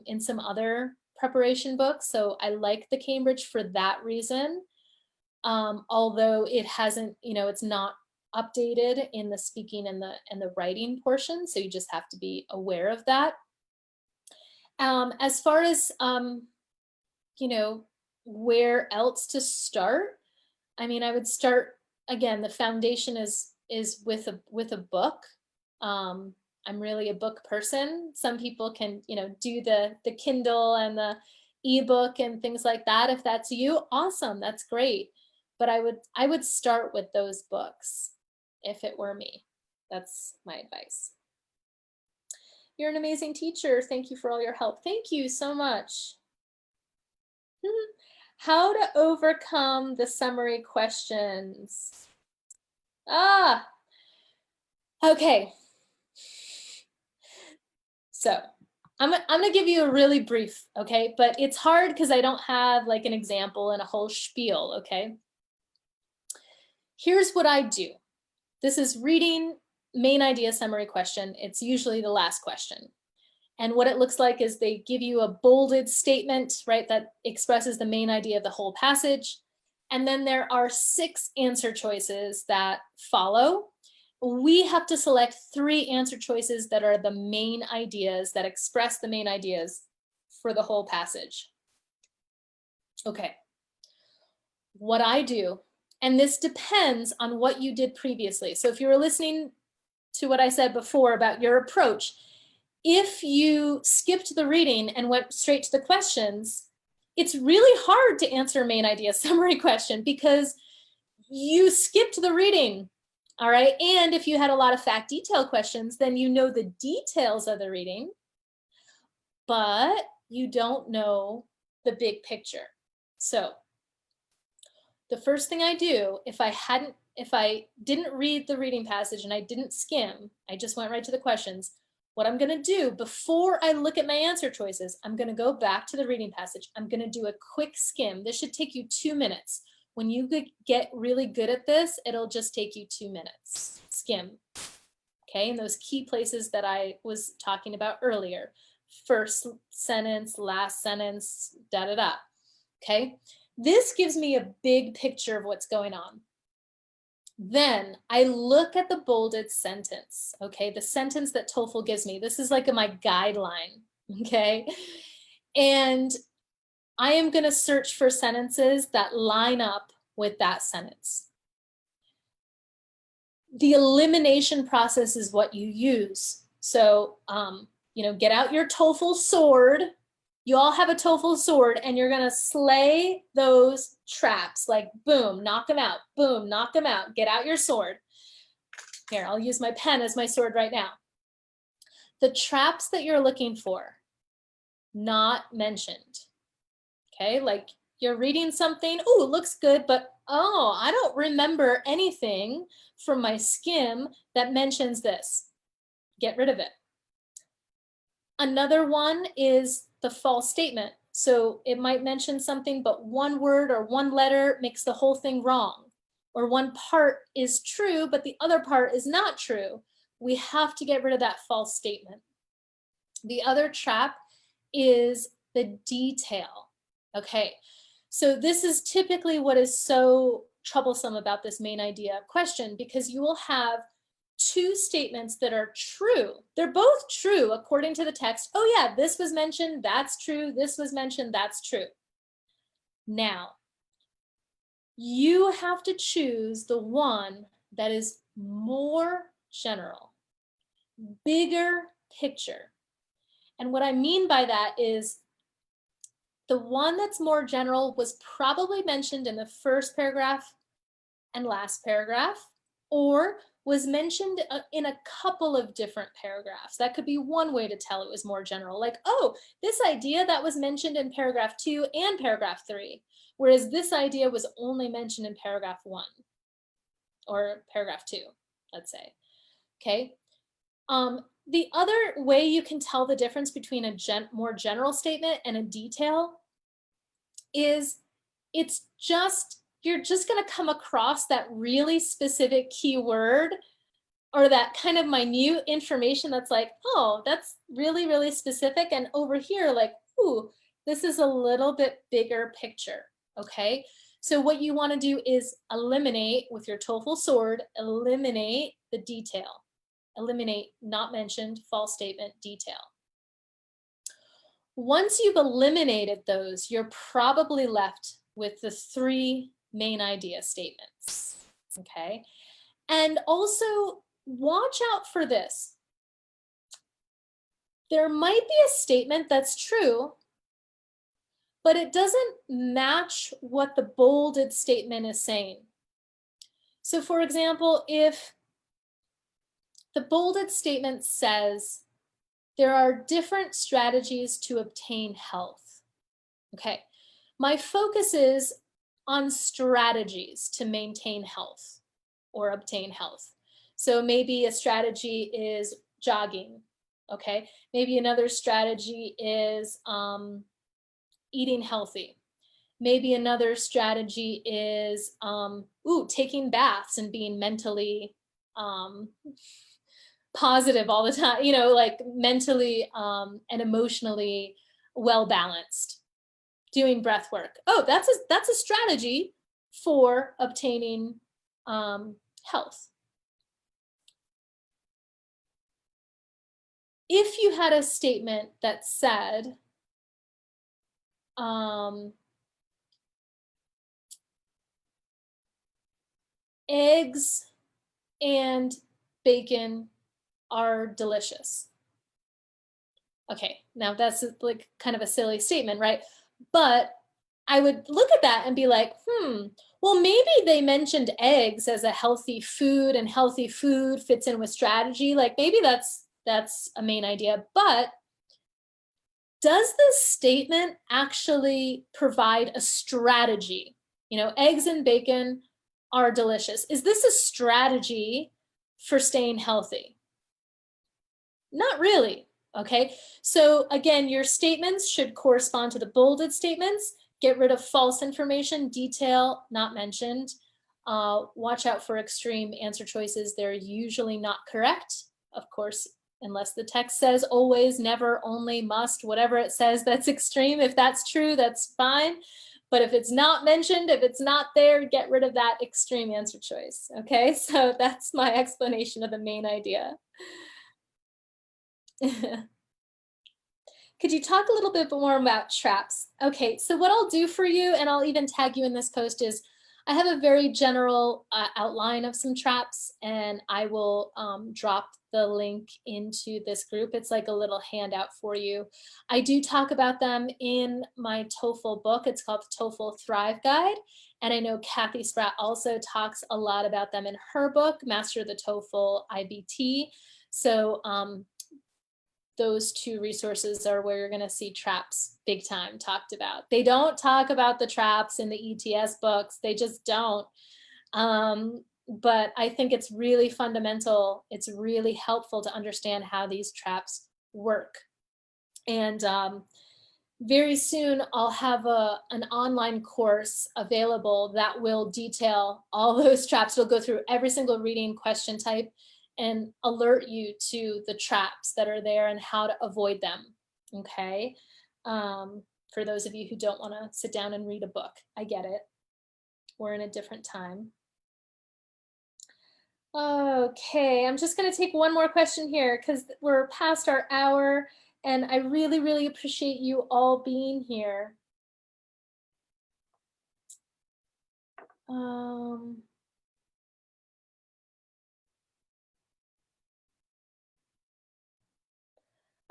S1: in some other preparation books. So I like the Cambridge for that reason. Although it hasn't, it's not updated in the speaking and the writing portion, so you just have to be aware of that. As far as where else to start, I mean, I would start again. The foundation is with a book. I'm really a book person. Some people can do the Kindle and the ebook and things like that. If that's you, awesome, that's great. But I would start with those books if it were me. That's my advice. You're an amazing teacher. Thank you for all your help. Thank you so much. How to overcome the summary questions. Okay. So I'm gonna give you a really brief, okay? But it's hard because I don't have like an example and a whole spiel, okay? Here's what I do. This is reading main idea summary question. It's usually the last question. And what it looks like is they give you a bolded statement, right, that expresses the main idea of the whole passage. And then there are 6 answer choices that follow. We have to select 3 answer choices that are the main ideas, that express the main ideas for the whole passage. Okay. What I do, and this depends on what you did previously. So if you were listening to what I said before about your approach, if you skipped the reading and went straight to the questions, it's really hard to answer a main idea summary question because you skipped the reading, all right? And if you had a lot of fact detail questions, then you know the details of the reading, but you don't know the big picture. So the first thing I do, if I didn't read the reading passage and I didn't skim, I just went right to the questions. What I'm going to do before I look at my answer choices, I'm going to go back to the reading passage. I'm going to do a quick skim. This should take you 2 minutes. When you get really good at this, it'll just take you 2 minutes. Skim. Okay, and those key places that I was talking about earlier. First sentence, last sentence, da-da-da. Okay, this gives me a big picture of what's going on. Then I look at the bolded sentence, okay? The sentence that TOEFL gives me. This is like my guideline, okay? And I am gonna search for sentences that line up with that sentence. The elimination process is what you use. So, get out your TOEFL sword. You all have a TOEFL sword and you're gonna slay those traps, like boom, knock them out, boom, knock them out, get out your sword. Here, I'll use my pen as my sword right now. The traps that you're looking for, not mentioned, okay? Like you're reading something, oh, it looks good, but oh, I don't remember anything from my skim that mentions this. Get rid of it. Another one is the false statement. So it might mention something, but one word or one letter makes the whole thing wrong. or one part is true, but the other part is not true. We have to get rid of that false statement. The other trap is the detail. Okay, so this is typically what is so troublesome about this main idea question, because you will have two statements that are true. They're both true according to the text. Oh yeah, this was mentioned, that's true. This was mentioned, that's true. Now, you have to choose the one that is more general, bigger picture. And what I mean by that is the one that's more general was probably mentioned in the first paragraph and last paragraph, or was mentioned in a couple of different paragraphs. That could be one way to tell it was more general. Like, oh, this idea that was mentioned in paragraph 2 and paragraph 3, whereas this idea was only mentioned in paragraph 1 or paragraph 2, let's say. Okay. The other way you can tell the difference between a more general statement and a detail is you're just going to come across that really specific keyword or that kind of minute information that's like, oh, that's really, really specific. And over here, like, ooh, this is a little bit bigger picture, okay? So what you want to do is eliminate, with your TOEFL sword, eliminate the detail. Eliminate not mentioned, false statement, detail. Once you've eliminated those, you're probably left with the 3 main idea statements, okay? And also watch out for this. There might be a statement that's true, but it doesn't match what the bolded statement is saying. So for example, if the bolded statement says, there are different strategies to obtain health. Okay, my focus is on strategies to maintain health or obtain health. So maybe a strategy is jogging. Okay, maybe another strategy is eating healthy. Maybe another strategy is taking baths and being mentally positive all the time, you know, like mentally and emotionally well balanced. Doing breath work. Oh, that's a strategy for obtaining health. If you had a statement that said, eggs and bacon are delicious. Okay, now that's like kind of a silly statement, right? But I would look at that and be like, well, maybe they mentioned eggs as a healthy food and healthy food fits in with strategy. Like maybe that's a main idea, but does this statement actually provide a strategy? You know, eggs and bacon are delicious. Is this a strategy for staying healthy? Not really, okay? So again, your statements should correspond to the bolded statements. Get rid of false information, detail, not mentioned. Watch out for extreme answer choices. They're usually not correct, of course, unless the text says always, never, only, must, whatever it says that's extreme. If that's true, that's fine. But if it's not mentioned, if it's not there, get rid of that extreme answer choice, okay? So that's my explanation of the main idea. Could you talk a little bit more about traps? Okay, so what I'll do for you, and I'll even tag you in this post, is I have a very general outline of some traps, and I will drop the link into this group. It's like a little handout for you. I do talk about them in my TOEFL book. It's called the TOEFL Thrive Guide. And I know Kathy Spratt also talks a lot about them in her book, Master the TOEFL IBT. So those 2 resources are where you're going to see traps big time talked about. They don't talk about the traps in the ETS books. They just don't. But I think it's really fundamental. It's really helpful to understand how these traps work. And very soon I'll have an online course available that will detail all those traps. It'll go through every single reading question type and alert you to the traps that are there and how to avoid them, okay? For those of you who don't want to sit down and read a book, I get it. We're in a different time. Okay, I'm just going to take one more question here because we're past our hour, and I really, really appreciate you all being here.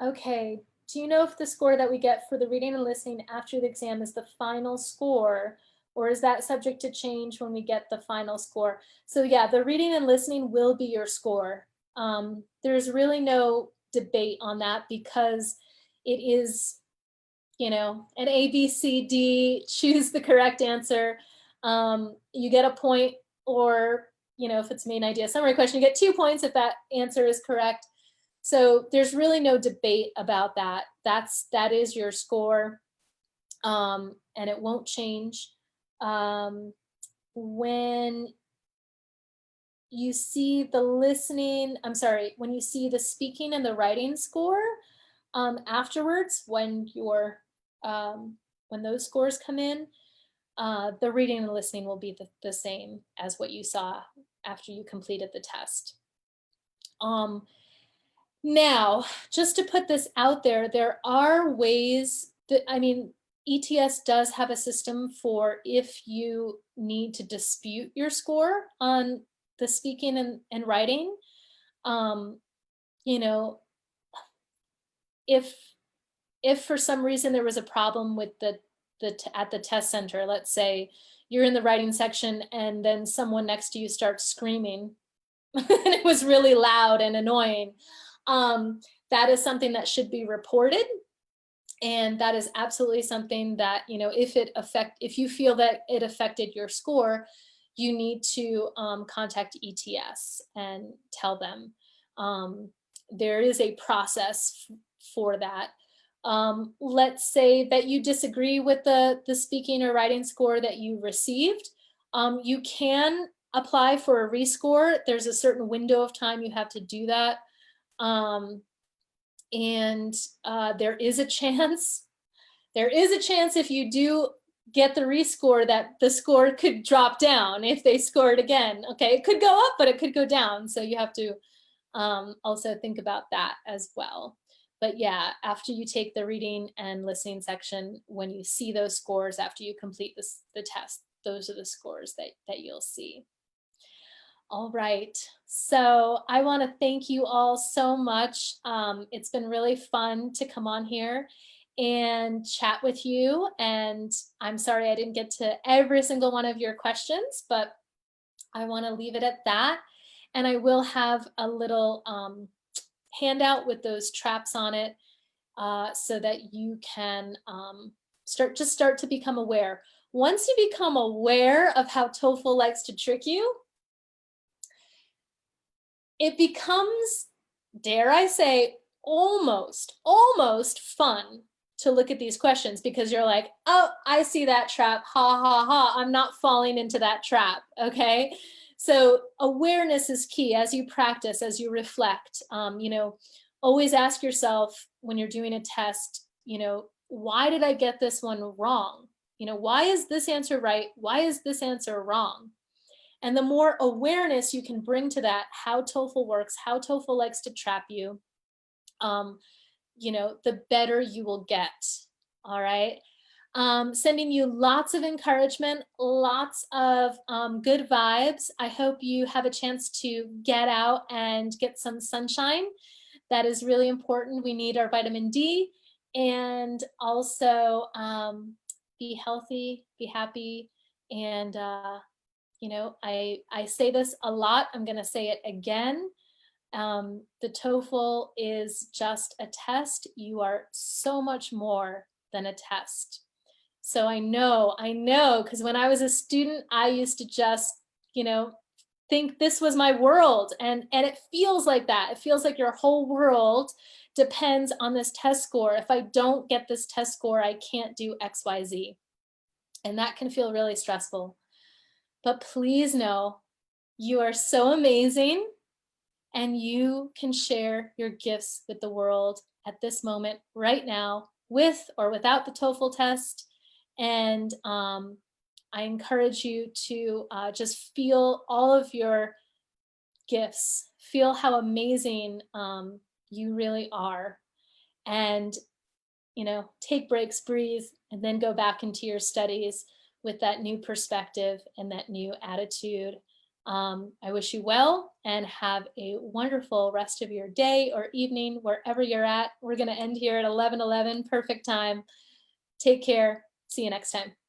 S1: Okay, do you know if the score that we get for the reading and listening after the exam is the final score, or is that subject to change when we get the final score? So yeah, the reading and listening will be your score. There's really no debate on that because it is, you know, an A, B, C, D, choose the correct answer. You get a point, or, you know, if it's main idea summary question, you get 2 points if that answer is correct. So there's really no debate about that. That is your score, and it won't change. When you see the listening, I'm sorry, when you see the speaking and the writing score afterwards, when those scores come in, the reading and listening will be the same as what you saw after you completed the test. Now, just to put this out there, there are ways that, I mean, ETS does have a system for if you need to dispute your score on the speaking and writing. You know, if for some reason there was a problem with at the test center, let's say you're in the writing section and then someone next to you starts screaming and it was really loud and annoying, that is something that should be reported. And that is absolutely something that, you know, if you feel that it affected your score, you need to contact ETS and tell them. There is a process for that. Let's say that you disagree with the speaking or writing score that you received. You can apply for a rescore. There's a certain window of time you have to do that. There is a chance if you do get the rescore that the score could drop down if they score it again. Okay, it could go up, but it could go down. So you have to also think about that as well. But yeah, after you take the reading and listening section, when you see those scores after you complete the test, those are the scores that you'll see. All right, so I want to thank you all so much. It's been really fun to come on here and chat with you. And I'm sorry I didn't get to every single one of your questions, but I want to leave it at that. And I will have a little handout with those traps on it so that you can start to become aware. Once you become aware of how TOEFL likes to trick you, it becomes, dare I say, almost fun to look at these questions because you're like, oh, I see that trap, ha, ha, ha, I'm not falling into that trap, okay? So awareness is key as you practice, as you reflect. You know, always ask yourself when you're doing a test, you know, why did I get this one wrong? You know, why is this answer right? Why is this answer wrong? And the more awareness you can bring to that, how TOEFL works, how TOEFL likes to trap you, you know, the better you will get. All right. Sending you lots of encouragement, lots of good vibes. I hope you have a chance to get out and get some sunshine. That is really important. We need our vitamin D, and also be healthy, be happy, and you know, I say this a lot. I'm going to say it again. The TOEFL is just a test. You are so much more than a test. So I know, because when I was a student, I used to just, you know, think this was my world. And it feels like that. It feels like your whole world depends on this test score. If I don't get this test score, I can't do XYZ. And that can feel really stressful. But please know you are so amazing and you can share your gifts with the world at this moment right now, with or without the TOEFL test. And I encourage you to just feel all of your gifts, feel how amazing you really are. And, you know, take breaks, breathe, and then go back into your studies with that new perspective and that new attitude. I wish you well and have a wonderful rest of your day or evening, wherever you're at. We're going to end here at 11:11, perfect time. Take care. See you next time.